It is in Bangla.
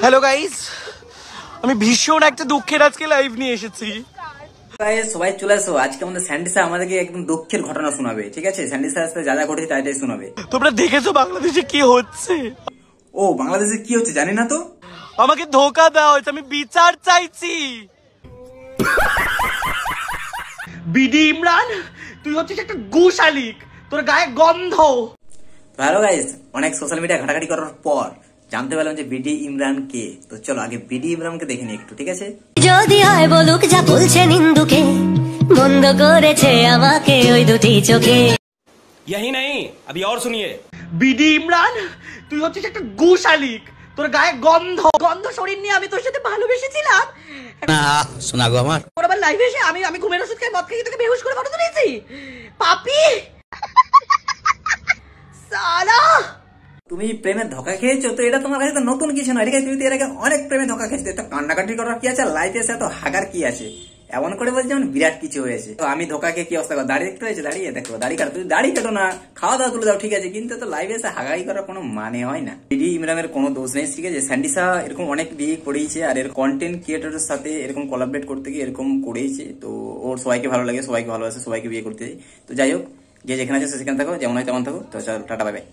হ্যালো গাইস, আমি ভীষণ একটা দুঃখের আজকে লাইভ নিয়ে এসেছি। সবাই চলে আসো, আজকে আমাদের স্যান্ডি স্যার আমাদেরকে একদম দুঃখের ঘটনা শোনাবে। ঠিক আছে, স্যান্ডি স্যার যা যা ঘটেছে তাই তাই শোনাবে। তোমরা দেখেছো বাংলাদেশে কি হচ্ছে? ও বাংলাদেশে কি হচ্ছে জানি না তো। আমাকে ধোকা দেওয়া হয়েছে, আমি বিচার চাইছি। বিডি ইমরান, তুই হচ্ছিস একটা গু শালিক, তোর গায়ে গন্ধ। ভালো গাইস, অনেক সোশ্যাল মিডিয়া ঘাটাঘাটি করার পর জানতে পারলাম যে বিডি ইমরান কে। তো চলো আগে বিডি ইমরানকে দেখে নিই একটু। ঠিক আছে, যদি হয় বলুক যা বলছে নিন্দুকে, বন্ধ করেছে আমাকে ওই দুটি চোখে। यही नहीं, अभी और सुनिए। বিডি ইমরান, তুই হচ্ছিস একটা গু শালিক, তোর গায়ে গন্ধ গন্ধ শরীর নিয়ে আমি তোর সাথে ভালোবেসেছিলাম না শোনা গো আমার। ওর আবার লাইভে এসে আমি ঘুমের ওষুধ খেয়ে মদ খেয়ে তোকে বেহুশ করে ফটো তুলেছি। পাপি সালা, তুমি প্রেমে ধোকা খেয়েছো তো এটা তোমার কাছে তো নতুন কিছু নয়। ঠিক আছে, তুমি তো এর আগে অনেক প্রেমে ধোকা খেয়েছো, তো কান্নাকাটি করার কি আছে? লাইফে এসে তো হাগার কি আছে? এমন করে বলছে যেমন বিরাট কিছু হয়েছে। তো আমি ধোকাকে কি অবস্থা করো? দাড়ি দেখতে হয়েছে, দাঁড়িয়ে দেখো, দাড়ি কাটো, তুমি দাড়ি কাটো না, খাওয়া দাওয়া তুলে দাও, ঠিক আছে, কিন্তু তো লাইভে এসে হাগাই করার কোনো মানে হয় না। বিডি ইমরানের কোনো দোষ নেই। ঠিক আছে, স্যান্ডিসা এরকম অনেক বিয়ে করেছে, আর এর কন্টেন্ট ক্রিয়েটরের সাথে এরকম কোলাবরেট করতে গিয়ে এরকম করেছে। তো ওর সবাইকে ভালো লাগে, সবাইকে ভালোবাসে, সবাইকে বিয়ে করতে যায়। তো যাই হোক, যে যেখানে আছে সেখানে থাকো, যেমন হয় তেমন থাকো। তো টাটা, বাই বাই।